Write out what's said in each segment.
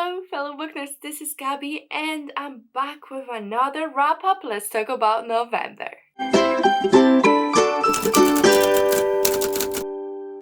Hello fellow book nerds, this is Gabby and I'm back with another wrap up. Let's talk about November.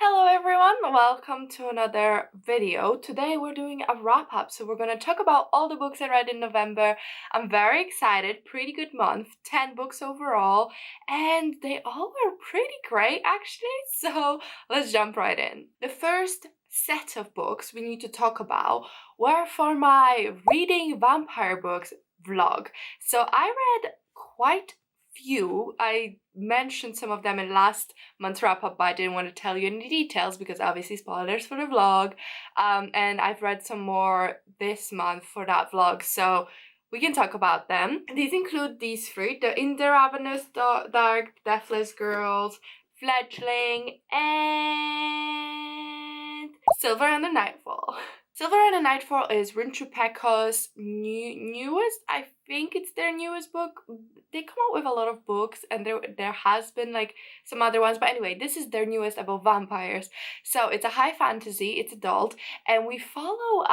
Hello everyone, welcome to another video. Today we're doing a wrap up, so we're going to talk about all the books I read in November. I'm very excited, pretty good month, 10 books overall, and they all were pretty great actually, so let's jump right in. The first set of books we need to talk about were for my reading vampire books vlog. So I read quite few. I mentioned some of them in last month's wrap up, but I didn't want to tell you any details because obviously spoilers for the vlog. And I've read some more this month for that vlog, so we can talk about them. These include these three: the Ravenous, Dark, Deathless Girls, Fledgling, and Silver and the Nightfall. Silver and the Nightfall is Rintrupecco's newest, I think it's their newest book. They come out with a lot of books and there has been like some other ones, but anyway, this is their newest about vampires. So it's a high fantasy, it's adult, and we follow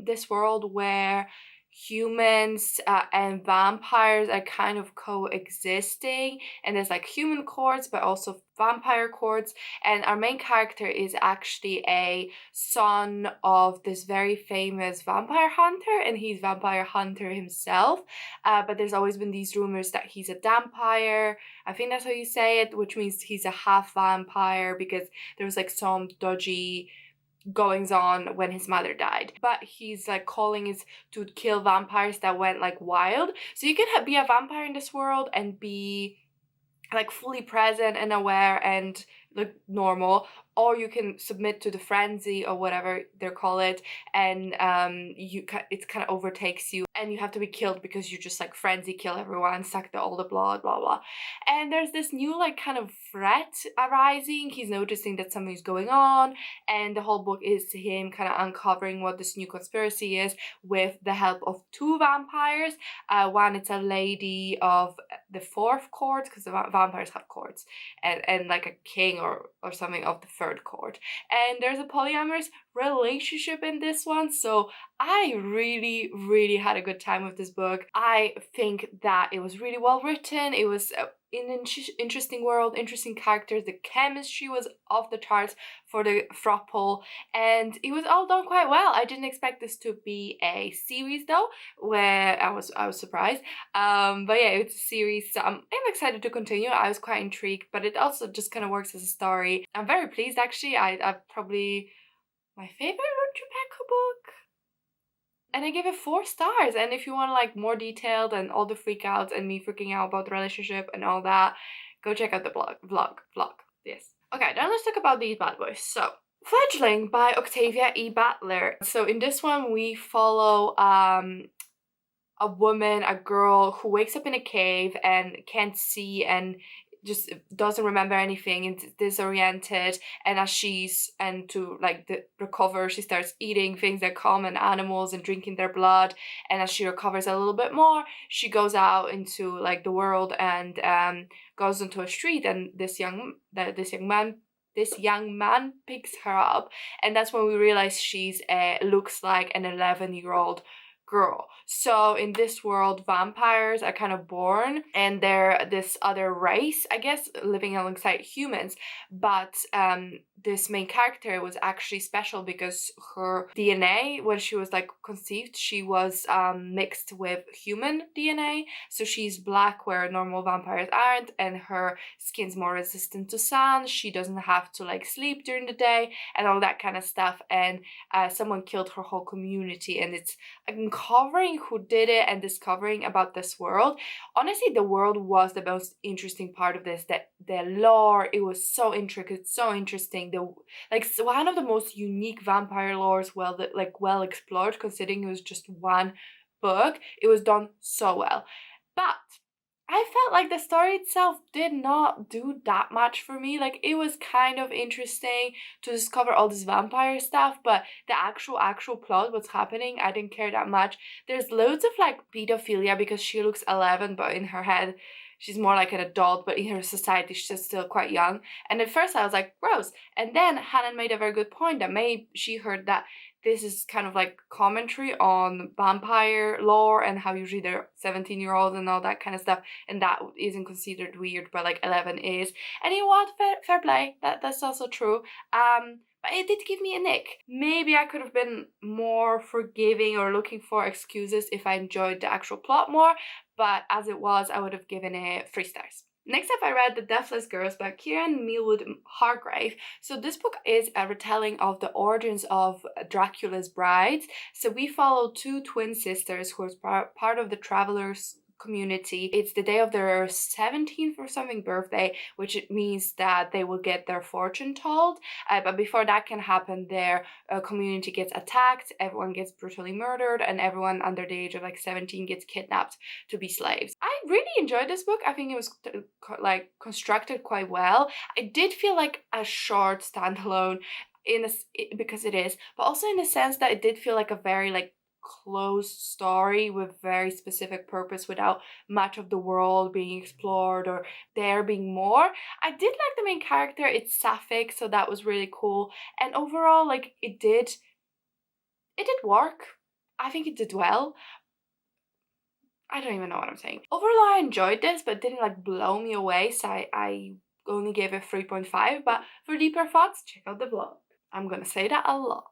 this world where humans and vampires are kind of coexisting, and there's like human courts but also vampire courts, and our main character is actually a son of this very famous vampire hunter, and he's vampire hunter himself, but there's always been these rumors that he's a dampire. I think that's how you say it, which means he's a half vampire because there was like some dodgy goings on when his mother died, but he's like calling is to kill vampires that went like wild. So you can be a vampire in this world and be like fully present and aware and like normal, or you can submit to the frenzy or whatever they call it, and it kind of overtakes you and you have to be killed because you just like frenzy kill everyone, suck all the blood, blah blah. And there's this new like kind of threat arising. He's noticing that something's going on, and the whole book is him kind of uncovering what this new conspiracy is with the help of two vampires. One, it's a lady of the fourth court, because the vampires have courts, and like a king or something of the third court, and there's a polyamorous relationship in this one. So I really had a good time with this book. I think that it was really well written. It was in an interesting world, interesting characters. The chemistry was off the charts for the throuple, and it was all done quite well. I didn't expect this to be a series though, where I was surprised. But yeah, it's a series, so I'm excited to continue. I was quite intrigued, but it also just kind of works as a story. I'm very pleased actually. I've probably my favorite Rintrupecco book, and I gave it 4 stars. And if you want like more detailed and all the freakouts and me freaking out about the relationship and all that, go check out the vlog. Yes. Okay, now let's talk about these bad boys. So Fledgling by Octavia E. Butler. So in this one we follow a woman, a girl who wakes up in a cave and can't see and just doesn't remember anything and disoriented, and as to recover, she starts eating things like common animals and drinking their blood, and as she recovers a little bit more, she goes out into like the world and goes into a street, and this young man picks her up, and that's when we realize she's looks like an 11-year-old girl. So in this world, vampires are kind of born, and they're this other race, I guess, living alongside humans, but this main character was actually special because her DNA, when she was like conceived, she was mixed with human DNA, so she's black where normal vampires aren't, and her skin's more resistant to sun. She doesn't have to like sleep during the day and all that kind of stuff, and someone killed her whole community, and it's uncovering who did it and discovering about this world. Honestly, the world was the most interesting part of this. That the lore, it was so intricate, so interesting. One of the most unique vampire lores, well explored, considering it was just one book. It was done so well, but I felt like the story itself did not do that much for me. Like, it was kind of interesting to discover all this vampire stuff, but the actual plot, what's happening, I didn't care that much. There's loads of like pedophilia because she looks 11, but in her head she's more like an adult, but in her society she's still quite young. And at first I was like, gross. And then Hannah made a very good point that maybe she heard that this is kind of like commentary on vampire lore and how usually they're 17-year-olds and all that kind of stuff, and that isn't considered weird, but like 11 is. And you know what? Fair play. That's also true. But it did give me a ick. Maybe I could have been more forgiving or looking for excuses if I enjoyed the actual plot more, but as it was, I would have given it 3 stars. Next up, I read The Deathless Girls by Kieran Millwood Hargrave. So this book is a retelling of the origins of Dracula's brides. So we follow 2 twin sisters who are part of the Travelers community. It's the day of their 17th or something birthday, which means that they will get their fortune told. But before that can happen, their community gets attacked, everyone gets brutally murdered, and everyone under the age of like 17 gets kidnapped to be slaves. I really enjoyed this book. I think it was like constructed quite well. I did feel like a short standalone because it is, but also in the sense that it did feel like a very like closed story with very specific purpose without much of the world being explored or there being more. I did like the main character. It's sapphic, so that was really cool. And overall, like it did work. I think it did well. I don't even know what I'm saying. Overall, I enjoyed this, but it didn't like blow me away, so I only gave it 3.5. But for deeper thoughts, check out the blog. I'm gonna say that a lot.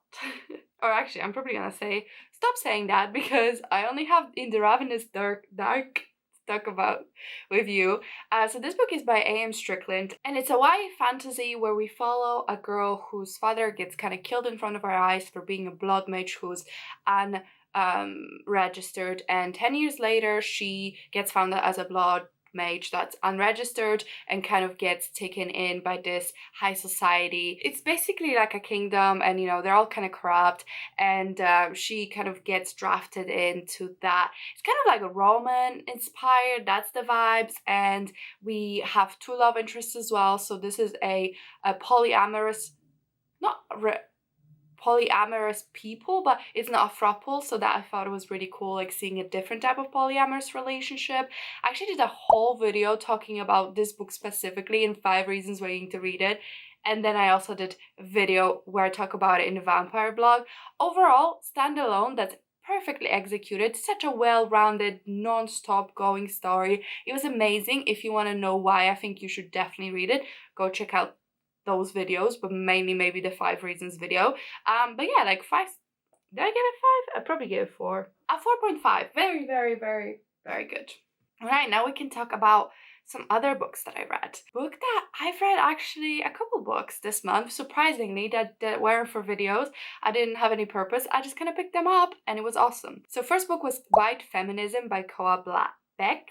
Or actually, I'm probably gonna say, stop saying that, because I only have In the Ravenous Dark to talk about with you. So this book is by A.M. Strickland, and it's a YA fantasy where we follow a girl whose father gets kind of killed in front of our eyes for being a blood mage who's registered, and 10 years later she gets found out as a blood mage that's unregistered and kind of gets taken in by this high society. It's basically like a kingdom, and you know they're all kind of corrupt, and she kind of gets drafted into that. It's kind of like a Roman inspired, that's the vibes, and we have 2 love interests as well. So this is a polyamorous, polyamorous people, but it's not a throuple, so that I thought it was really cool, like seeing a different type of polyamorous relationship. I actually did a whole video talking about this book specifically in 5 reasons why you need to read it, and then I also did a video where I talk about it in the vampire blog. Overall, standalone, that's perfectly executed, such a well-rounded, non-stop going story. It was amazing. If you want to know why I think you should definitely read it, go check out those videos, but mainly maybe the 5 reasons video. But yeah, like 5. Did I give it 5? I probably gave it 4. A 4.5. Very, very, very, very good. All right, now we can talk about some other books that I read. Book that I've read actually a couple books this month, surprisingly, that weren't for videos. I didn't have any purpose. I just kind of picked them up and it was awesome. So first book was White Feminism by Koa Beck.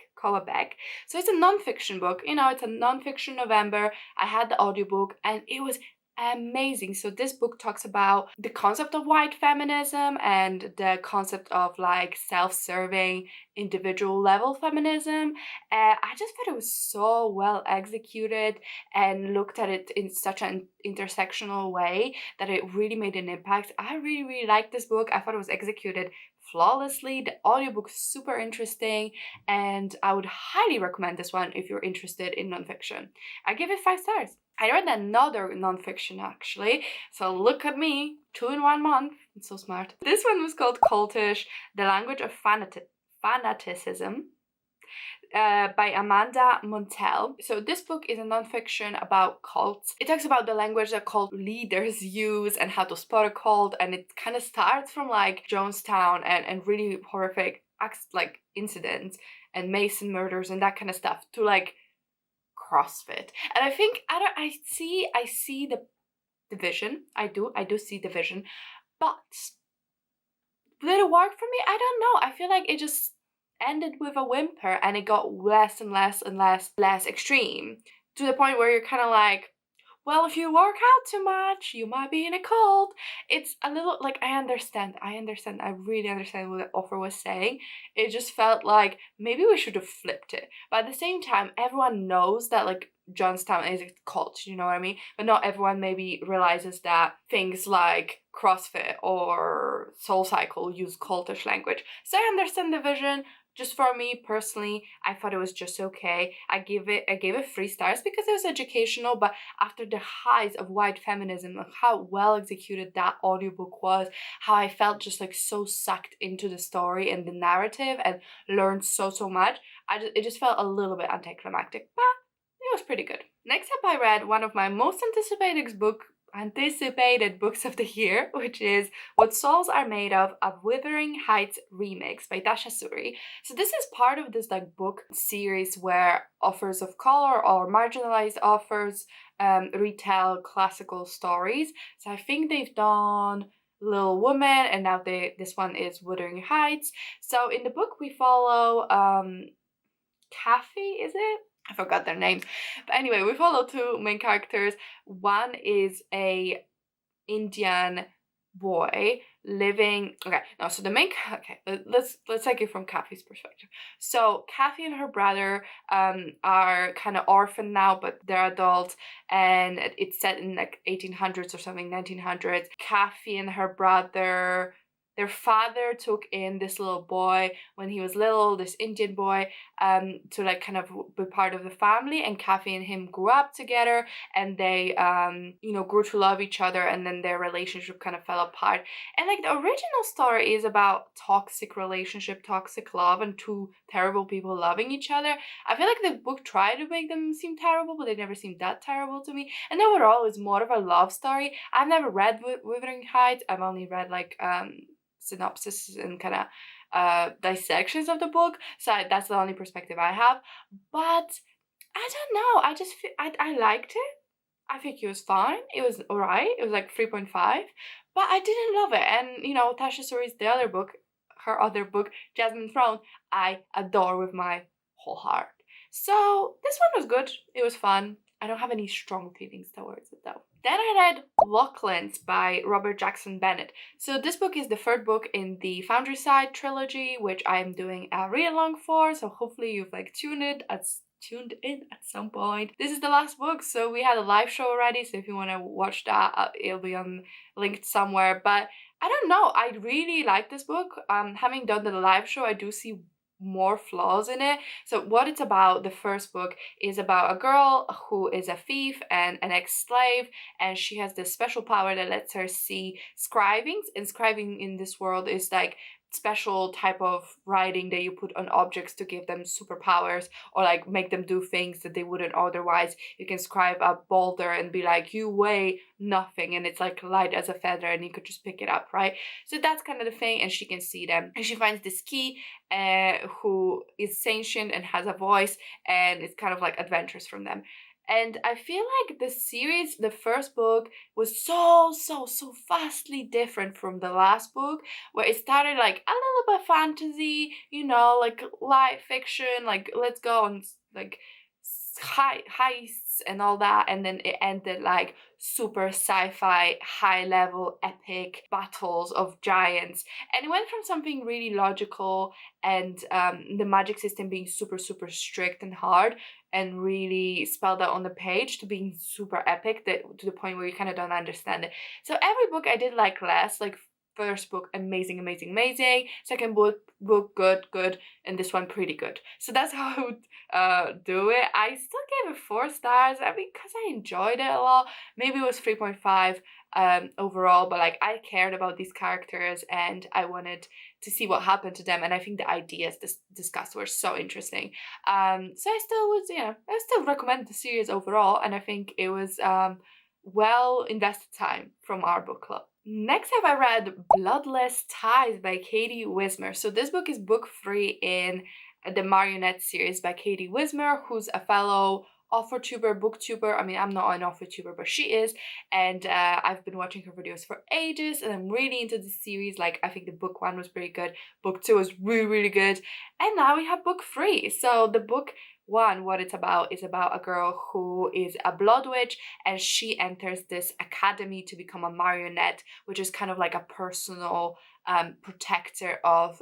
So it's a non-fiction book. You know, it's a non-fiction November. I had the audiobook and it was amazing. So this book talks about the concept of white feminism and the concept of like self-serving individual level feminism. I just thought it was so well executed and looked at it in such an intersectional way that it really made an impact. I really liked this book. I thought it was executed flawlessly. The audiobook is super interesting, and I would highly recommend this one if you're interested in nonfiction. I give it 5 stars. I read another nonfiction actually, so look at me, 2 in 1 month. I'm so smart. This one was called Cultish, The Language of Fanaticism, by Amanda Montell. So this book is a nonfiction about cults. It talks about the language that cult leaders use and how to spot a cult, and it kind of starts from like Jonestown and really horrific acts like incidents and Mason murders and that kind of stuff to like CrossFit. And I think I see the division. I do see the vision, but did it work for me? I don't know. I feel like it just ended with a whimper and it got less and less extreme, to the point where you're kind of like, well, if you work out too much, you might be in a cult. It's a little like, I understand. I really understand what the author was saying. It just felt like maybe we should have flipped it. But at the same time, everyone knows that like Johnstown is a cult, you know what I mean? But not everyone maybe realizes that things like CrossFit or SoulCycle use cultish language. So I understand the vision. Just for me personally, I thought it was just okay. I gave it 3 stars because it was educational, but after the highs of white feminism, of how well executed that audiobook was, how I felt just like so sucked into the story and the narrative and learned so much, it just felt a little bit anticlimactic, but it was pretty good. Next up, I read one of my most anticipated books of the year, which is What Souls Are Made of, a Wuthering Heights remix by Tasha Suri. So this is part of this like book series where authors of color or marginalized authors retell classical stories. So I think they've done Little Woman, and now this one is Wuthering Heights. So in the book we follow Kathy, is it? I forgot their names. But anyway, we follow 2 main characters. One is a Indian boy living, so the main, let's take it from Kathy's perspective. So Kathy and her brother are kind of orphaned now, but they're adults, and it's set in like 1800s or something, 1900s. Kathy and her brother, their father took in this little boy when he was little, this Indian boy, to like kind of be part of the family, and Kathy and him grew up together, and they grew to love each other, and then their relationship kind of fell apart. And like the original story is about toxic relationship, toxic love, and 2 terrible people loving each other. I feel like the book tried to make them seem terrible, but they never seemed that terrible to me. And overall it's more of a love story. I've never read Wuthering Heights. I've only read like synopsis and kind of dissections of the book, so that's the only perspective I have. But I don't know, I just feel I liked it. I think it was fine, it was alright, it was like 3.5, but I didn't love it. And Tasha Suri's her other book, Jasmine Throne, I adore with my whole heart. So this one was good, it was fun. I don't have any strong feelings towards it though. Then I read Locklands by Robert Jackson Bennett. So this book is the 3rd book in the Foundryside trilogy, which I am doing a read along for. So hopefully you've like tuned in at some point. This is the last book, so we had a live show already. So if you want to watch that, it'll be linked somewhere. But I don't know, I really like this book. Having done the live show, I do see more flaws in it. So what it's about, the 1st book is about a girl who is a thief and an ex-slave, and she has this special power that lets her see scribings. And scribing in this world is like special type of writing that you put on objects to give them superpowers or like make them do things that they wouldn't otherwise. You can scribe a boulder and be like, you weigh nothing, and it's like light as a feather, and you could just pick it up, right? So that's kind of the thing, and she can see them, and she finds this key who is sentient and has a voice, and it's kind of like adventures from them. And I feel like the series, the 1st book, was so vastly different from the last book, where it started like a little bit fantasy, like light fiction, like let's go on like heists and all that, and then it ended like super sci-fi, high level epic battles of giants. And it went from something really logical and the magic system being super strict and hard and really spelled out on the page, to being super epic, to the point where you kind of don't understand it. So every book I did like less, like 1st book amazing, 2nd book good, and this one pretty good. So that's how I would do it. I still gave it 4 stars, because I enjoyed it a lot. Maybe it was 3.5 overall, but like I cared about these characters and I wanted to see what happened to them, and I think the ideas discussed were so interesting. So I still recommend the series overall, and I think it was well invested time from our book club. Next up, I read Bloodless Ties by Katie Wismer. So this book is book 3 in the Marionette series by Katie Wismer, who's a fellow author-tuber, booktuber. I mean, I'm not an author-tuber, but she is, and I've been watching her videos for ages, and I'm really into this series. Like, I think the book 1 was pretty good, book 2 was really good, and now we have book 3. So the book One, what it's about is about a girl who is a blood witch, and she enters this academy to become a marionette, which is kind of like a personal protector of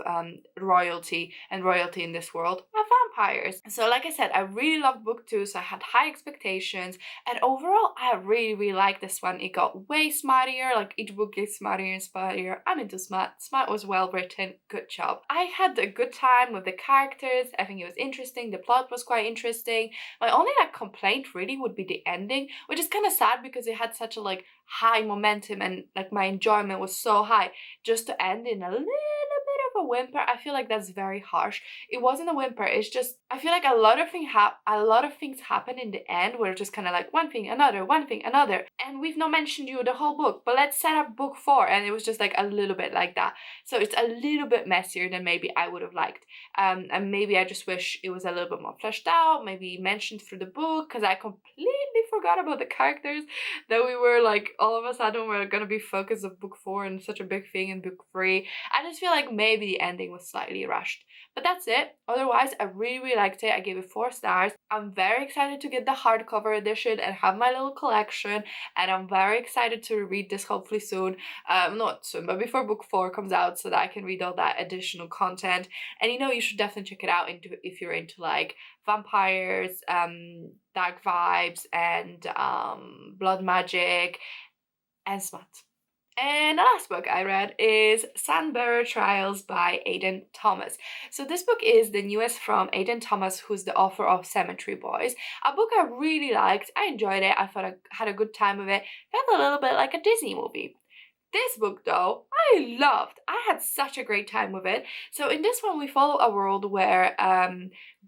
royalty and royalty in this world of vampires. So like I said, I really loved book 2, so I had high expectations, and overall I really liked this one. It got way smartier, like each book gets smartier and smartier. I'm into smart. Smart was well written, good job. I had a good time with the characters. I think it was interesting, the plot was quite interesting. My only like complaint really would be the ending, which is kind of sad because it had such a like high momentum and like my enjoyment was so high, just to end in a little bit of a whimper. I feel like that's very harsh. It wasn't a whimper, it's just I feel like a lot of things happen in the end where it's just kind of like one thing another, and we've not mentioned you the whole book, but let's set up book 4, and it was just like a little bit like that. So it's a little bit messier than maybe I would have liked, and maybe I just wish it was a little bit more fleshed out, maybe mentioned through the book, because I completely forgot about the characters, that we were like all of a sudden we're gonna be focused of book 4 and such a big thing in book 3. I just feel like maybe the ending was slightly rushed. But that's it. Otherwise, I really liked it. I gave it 4 stars. I'm very excited to get the hardcover edition and have my little collection, and I'm very excited to read this hopefully soon. Not soon, but before book 4 comes out, so that I can read all that additional content. And you should definitely check it out if you're into like vampires, dark vibes, and blood magic and smut. And the last book I read is Sunbearer Trials by Aidan Thomas. So this book is the newest from Aidan Thomas, who's the author of Cemetery Boys, a book I really liked. I enjoyed it. I thought I had a good time with it. Felt a little bit like a Disney movie. This book, though, I loved. I had such a great time with it. So in this one, we follow a world where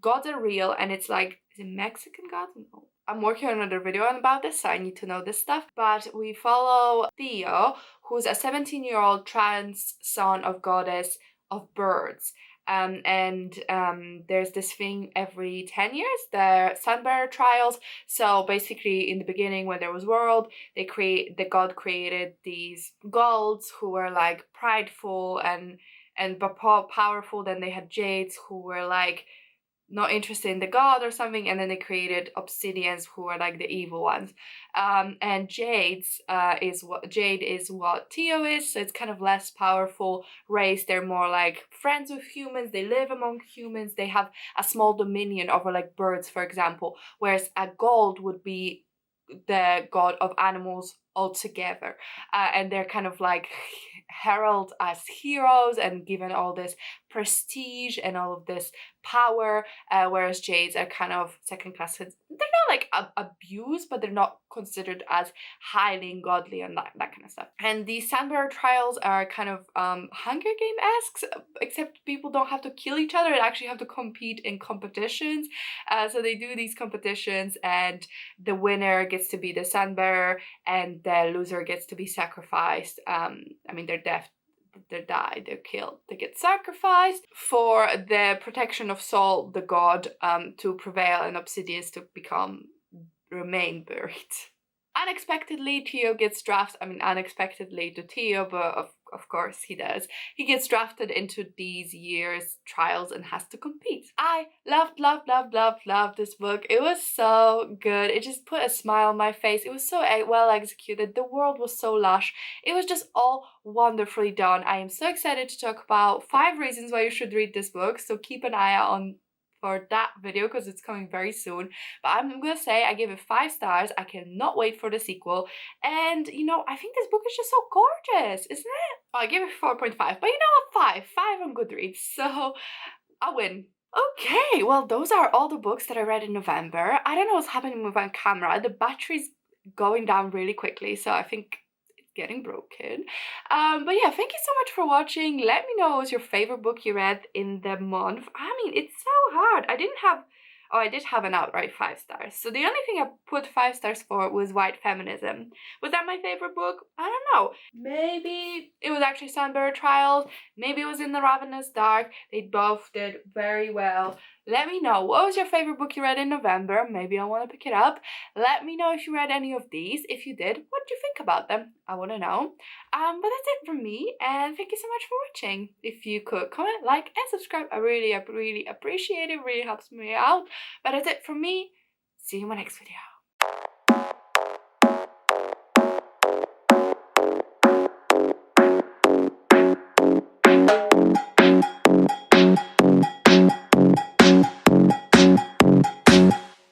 gods are real, and it's like, is it Mexican gods? No. I'm working on another video about this, so I need to know this stuff. But we follow Theo, who's a 17-year-old trans son of goddess of birds. There's this thing every 10 years, the Sunbearer Trials. So basically, in the beginning, when there was world, the god created these gods who were like prideful and powerful. Then they had jades who were like not interested in the god or something, and then they created obsidians who are like the evil ones. And Jade is what Theo is, so it's kind of less powerful race. They're more like friends with humans, they live among humans, they have a small dominion over like birds, for example, whereas a gold would be the god of animals altogether. And they're kind of like heralded as heroes and given all this prestige and all of this power, whereas jades are kind of second class. They're not like abused, but they're not considered as highly godly and that kind of stuff. And these Sunbearer Trials are kind of Hunger Game-esque, except people don't have to kill each other, they actually have to compete in competitions. So they do these competitions, and the winner gets to be the Sunbearer, and the loser gets to be sacrificed. They're killed, they get sacrificed for the protection of Sol, the god, to prevail, and obsidians to remain buried. Unexpectedly, Theo gets drafted. Unexpectedly to Theo, but of course he does. He gets drafted into these year's trials and has to compete. I loved this book. It was so good. It just put a smile on my face. It was so well executed. The world was so lush. It was just all wonderfully done. I am so excited to talk about 5 reasons why you should read this book, so keep an eye out for that video because it's coming very soon. But I'm gonna say I gave it 5 stars. I cannot wait for the sequel, and I think this book is just so gorgeous, isn't it? Oh, I gave it 4.5, but you know what, 5 on Goodreads, so I win. Okay, well, those are all the books that I read in November. I don't know what's happening with my camera. The battery's going down really quickly, so I think getting broken. But yeah, thank you so much for watching. Let me know what was your favorite book you read in the month. It's so hard. I did have an outright 5 stars. So the only thing I put 5 stars for was White Feminism. Was that my favorite book? I don't know. Maybe it was actually Sunbearer Trials. Maybe it was In the Ravenous Dark. They both did very well. Let me know, what was your favorite book you read in November? Maybe I want to pick it up. Let me know if you read any of these. If you did, what do you think about them? I want to know. But that's it from me, and thank you so much for watching. If you could comment, like, and subscribe, I really appreciate it. Really helps me out. But that's it from me. See you in my next video.